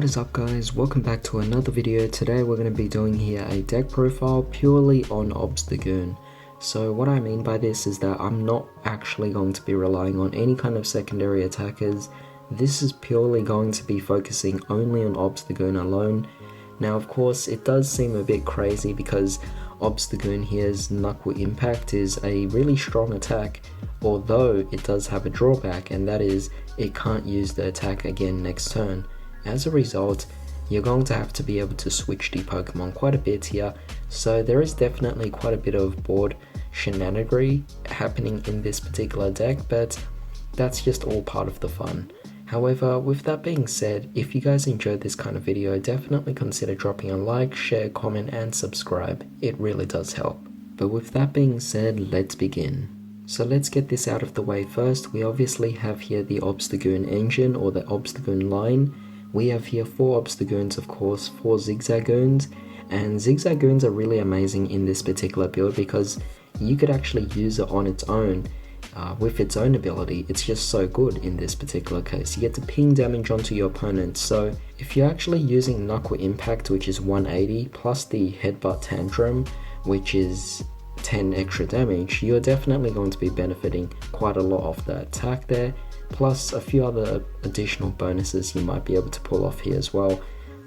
is up guys, welcome back to another video. Today we're going to be doing here a deck profile purely on Obstagoon. So what I mean by this is that I'm not actually going to be relying on any kind of secondary attackers. This is purely going to be focusing only on Obstagoon alone. Now of course it does seem a bit crazy because Obstagoon here's Knuckle Impact is a really strong attack, although it does have a drawback, and that is it can't use the attack again next turn. As a result, you're going to have to be able to switch the Pokemon quite a bit here, so there is definitely quite a bit of board shenanigery happening in this particular deck, but that's just all part of the fun. However, with that being said, if you guys enjoyed this kind of video, definitely consider dropping a like, share, comment and subscribe. It really does help. But with that being said, let's begin. So let's get this out of the way first. We obviously have here the Obstagoon engine or the Obstagoon line. We have here 4 Obstagoons, of course, 4 Zigzagoons, and Zigzagoons are really amazing in this particular build because you could actually use it on its own. With its own ability, it's just so good in this particular case. You get to ping damage onto your opponent, so if you're actually using Knuckle Impact, which is 180, plus the Headbutt Tantrum, which is 10 extra damage, you're definitely going to be benefiting quite a lot off that attack there, plus a few other additional bonuses you might be able to pull off here as well.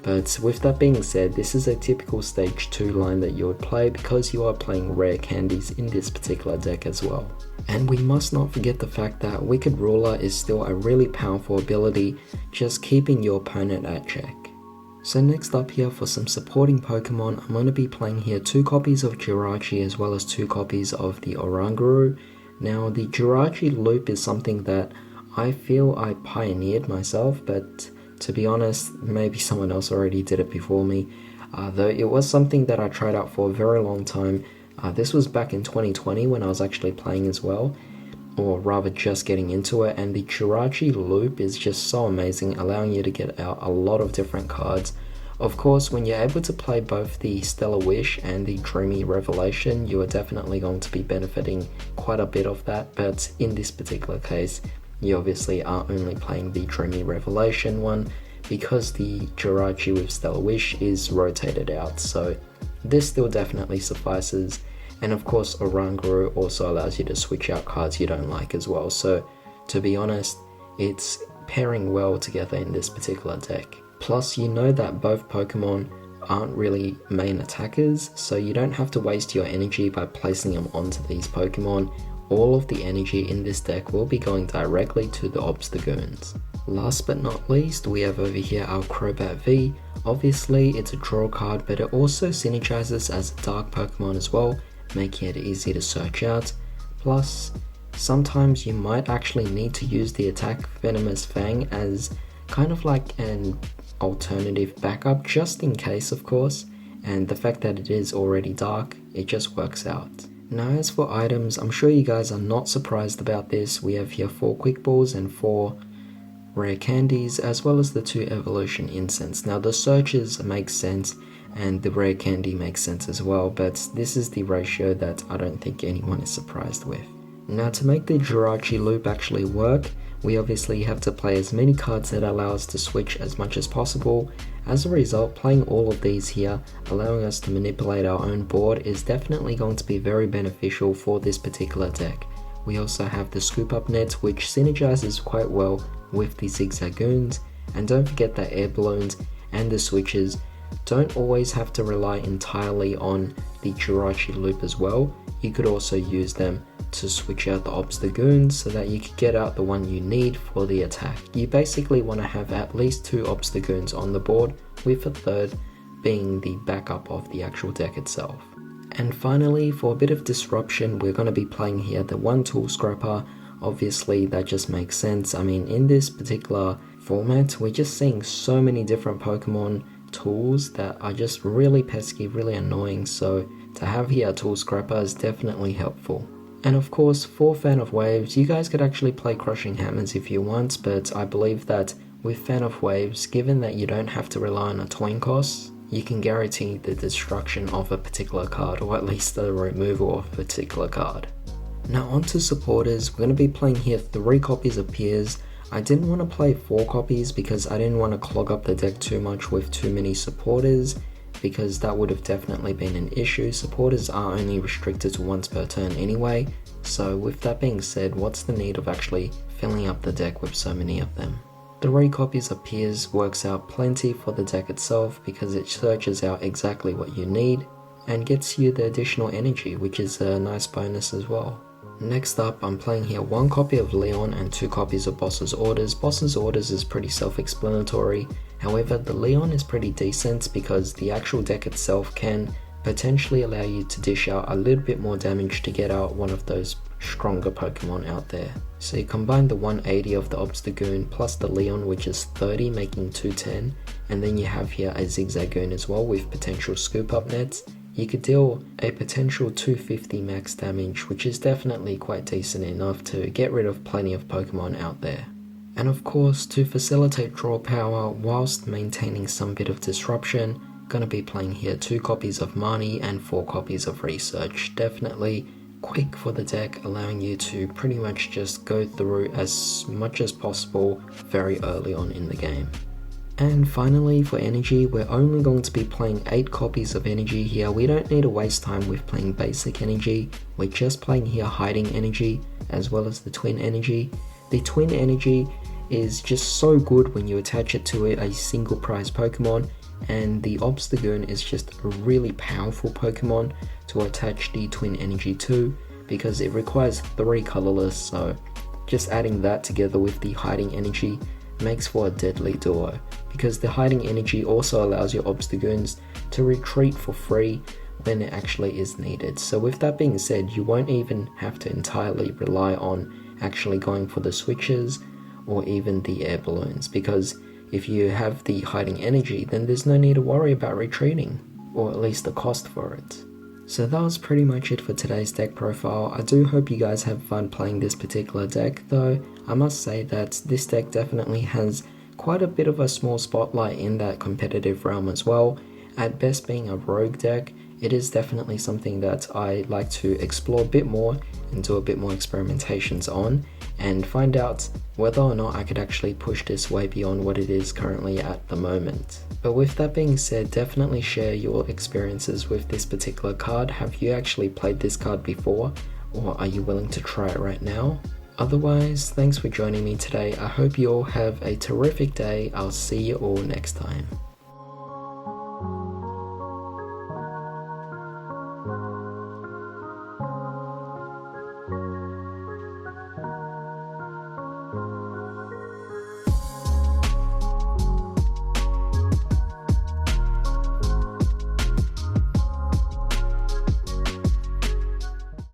But with that being said, this is a typical stage 2 line that you would play because you are playing rare candies in this particular deck as well. And we must not forget the fact that Wicked Ruler is still a really powerful ability, just keeping your opponent at check. So next up here for some supporting Pokemon, I'm going to be playing here 2 copies of Jirachi as well as 2 copies of the Oranguru. Now the Jirachi loop is something that I feel I pioneered myself, but to be honest, maybe someone else already did it before me, though it was something that I tried out for a very long time. This was back in 2020 when I was actually playing as well, or rather just getting into it, and the Jirachi loop is just so amazing, allowing you to get out a lot of different cards. Of course, when you're able to play both the Stellar Wish and the Dreamy Revelation, you are definitely going to be benefiting quite a bit of that, but in this particular case, you obviously are only playing the Dreamy Revelation one because the Jirachi with Stellar Wish is rotated out, so this still definitely suffices. And of course, Oranguru also allows you to switch out cards you don't like as well, so to be honest, it's pairing well together in this particular deck. Plus, you know that both Pokemon aren't really main attackers, so you don't have to waste your energy by placing them onto these Pokemon. All of the energy in this deck will be going directly to the Obstagoons. Last but not least, we have over here our Crobat V. Obviously, it's a draw card, but it also synergizes as a dark Pokemon as well, making it easy to search out. Plus, sometimes you might actually need to use the attack Venomous Fang as kind of like an alternative backup, just in case of course, and the fact that it is already dark, it just works out. Now as for items, I'm sure you guys are not surprised about this. We have here 4 Quick Balls and 4 rare candies, as well as the 2 evolution incense. Now the searches make sense and the rare candy makes sense as well, but this is the ratio that I don't think anyone is surprised with. Now to make the Jirachi loop actually work, we obviously have to play as many cards that allow us to switch as much as possible. As a result, playing all of these here, allowing us to manipulate our own board, is definitely going to be very beneficial for this particular deck. We also have the Scoop Up Net, which synergizes quite well with the Zigzagoons, and don't forget that Air Balloons and the switches don't always have to rely entirely on the Jirachi loop as well. You could also use them to switch out the Obstagoons so that you could get out the one you need for the attack. You basically want to have at least 2 Obstagoons on the board, with a third being the backup of the actual deck itself. And finally, for a bit of disruption, we're going to be playing here the 1 Tool Scrapper. Obviously that just makes sense. I mean, in this particular format, we're just seeing so many different Pokemon tools that are just really pesky, really annoying, so to have here a Tool Scrapper is definitely helpful. And of course, for Fan of Waves, you guys could actually play Crushing Hammers if you want, but I believe that with Fan of Waves, given that you don't have to rely on a coin cost, you can guarantee the destruction of a particular card, or at least the removal of a particular card. Now onto supporters, we're going to be playing here 3 copies of Piers. I didn't want to play 4 copies because I didn't want to clog up the deck too much with too many supporters, because that would have definitely been an issue. Supporters are only restricted to once per turn anyway, so with that being said, what's the need of actually filling up the deck with so many of them? 3 copies of Piers works out plenty for the deck itself because it searches out exactly what you need and gets you the additional energy, which is a nice bonus as well. Next up, I'm playing here 1 copy of Leon and 2 copies of Boss's Orders. Boss's Orders is pretty self-explanatory, however the Leon is pretty decent because the actual deck itself can potentially allow you to dish out a little bit more damage to get out one of those stronger Pokemon out there. So you combine the 180 of the Obstagoon plus the Leon, which is 30, making 210, and then you have here a Zigzagoon as well with potential scoop up nets. You could deal a potential 250 max damage, which is definitely quite decent enough to get rid of plenty of Pokemon out there. And of course, to facilitate draw power whilst maintaining some bit of disruption, gonna be playing here 2 copies of Marnie and 4 copies of Research. Definitely quick for the deck, allowing you to pretty much just go through as much as possible very early on in the game. And finally, for energy, we're only going to be playing 8 copies of energy here. We don't need to waste time with playing basic energy. We're just playing here hiding energy as well as the twin energy. The twin energy is just so good when you attach it to a single prize Pokemon, and the Obstagoon is just a really powerful Pokemon to attach the twin energy to because it requires 3 colorless, so just adding that together with the hiding energy makes for a deadly duo, because the hiding energy also allows your Obstagoons to retreat for free when it actually is needed. So with that being said, you won't even have to entirely rely on actually going for the switches or even the air balloons, because if you have the hiding energy, then there's no need to worry about retreating, or at least the cost for it. So that was pretty much it for today's deck profile. I do hope you guys have fun playing this particular deck, though I must say that this deck definitely has quite a bit of a small spotlight in that competitive realm as well. At best being a rogue deck, it is definitely something that I like to explore a bit more and do a bit more experimentations on, and find out whether or not I could actually push this way beyond what it is currently at the moment. But with that being said, definitely share your experiences with this particular card. Have you actually played this card before, or are you willing to try it right now? Otherwise, thanks for joining me today. I hope you all have a terrific day. I'll see you all next time.